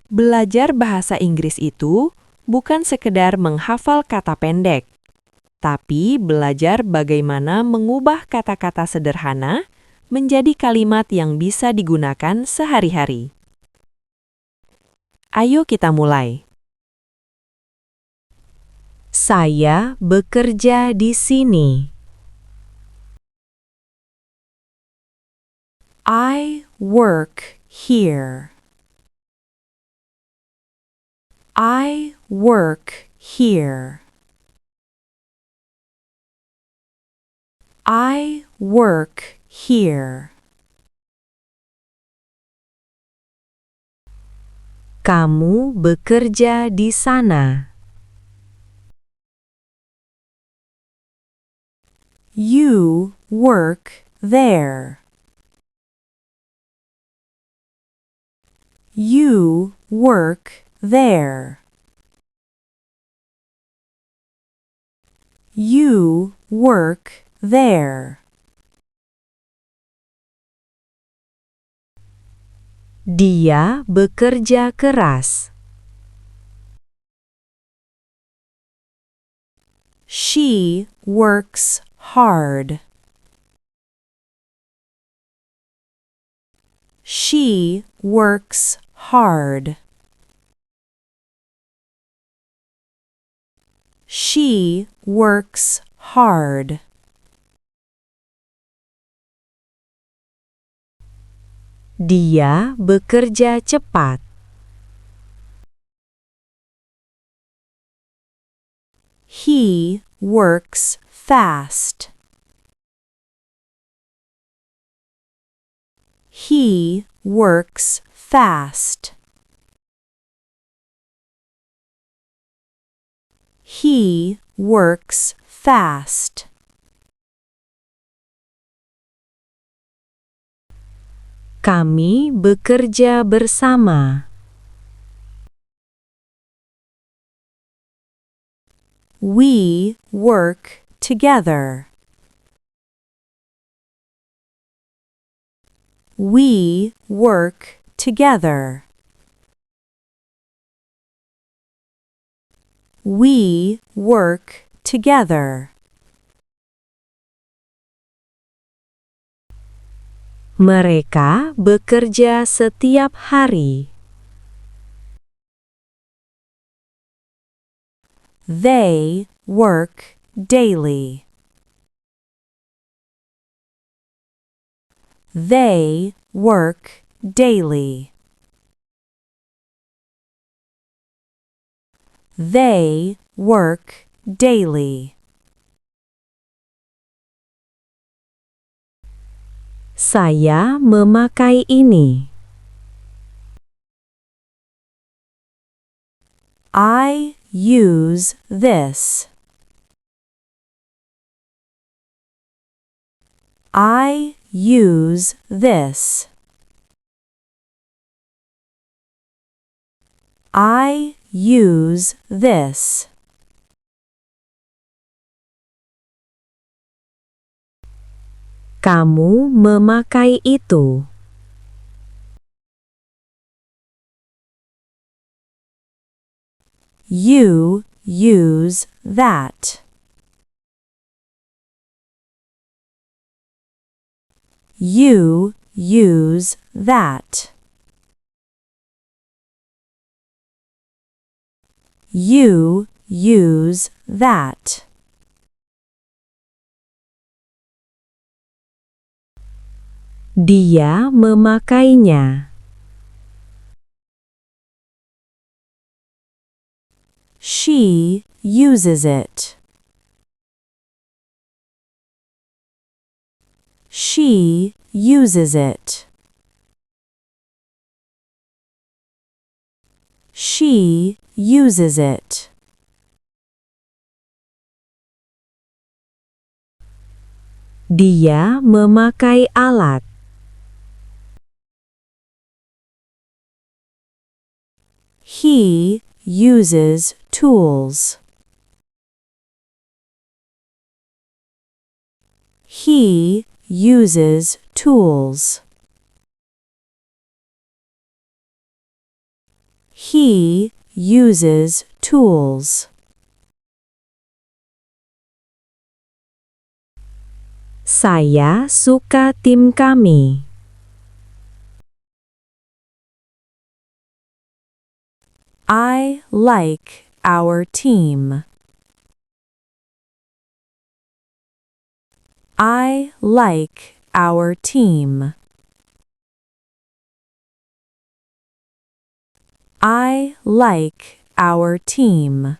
Belajar bahasa Inggris itu bukan sekedar menghafal kata pendek, tapi belajar bagaimana mengubah kata-kata sederhana menjadi kalimat yang bisa digunakan sehari-hari. Ayo kita mulai. Saya bekerja di sini. I work here. I work here. I work here. Kamu bekerja di sana. You work there. You work there. You work there. Dia bekerja keras. She works hard. She works hard. She works hard. Dia bekerja cepat. He works fast. He works fast. He works fast. Kami bekerja bersama. We work together. We work together. We work together. Mereka bekerja setiap hari. They work daily. They work daily. They work daily. Saya memakai ini. I use this. I use this. I use this. Kamu memakai itu. You use that. You use that. You use that. Dia memakainya. She uses it. She uses it. She uses it. Dia memakai alat. He uses tools. He uses tools. He uses tools. Saya suka tim kami. I like our team. I like our team. I like our team.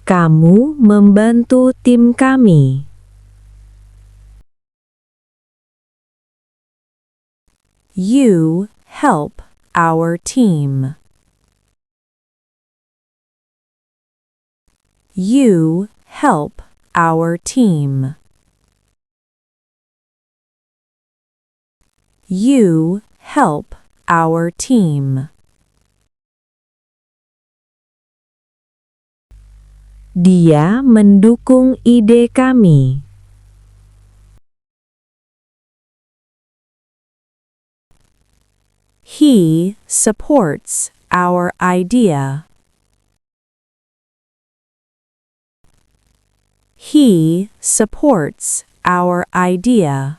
Kamu membantu tim kami. You help our team. You help our team. You help our team. Dia mendukung ide kami. He supports our idea. He supports our idea.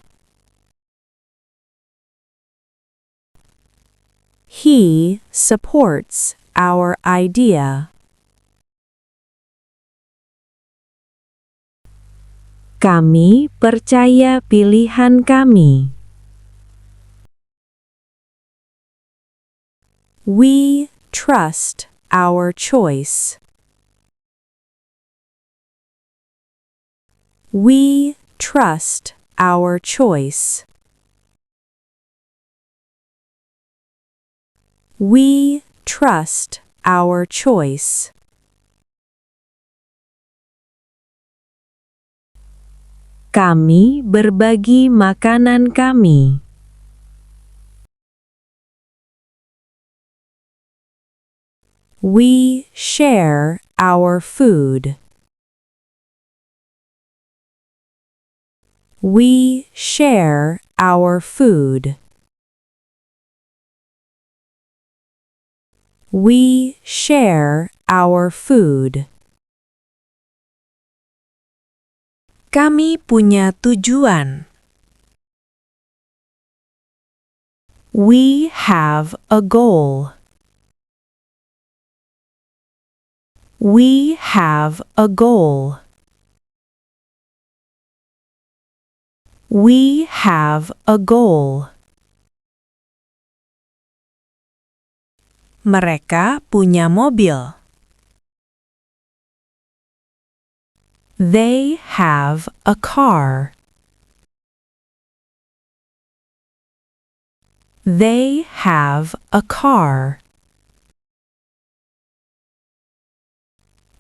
He supports our idea. Kami percaya pilihan kami. We trust our choice. We trust our choice. We trust our choice. Kami berbagi makanan kami. We share our food. We share our food. We share our food. Kami punya tujuan. We have a goal. We have a goal. We have a goal. Mereka punya mobil. They have a car. They have a car.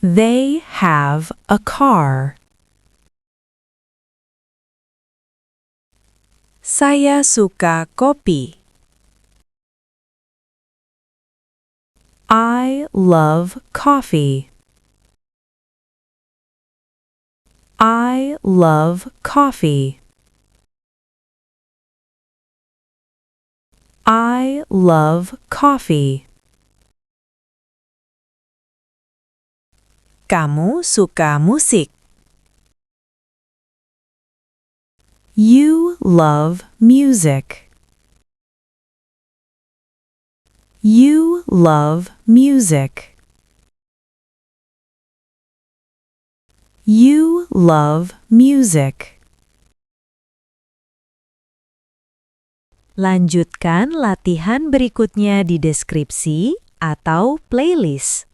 They have a car. Saya suka kopi. I love coffee. I love coffee. I love coffee. Kamu suka musik. You love music. You love music. You love music. Lanjutkan latihan berikutnya di deskripsi atau playlist.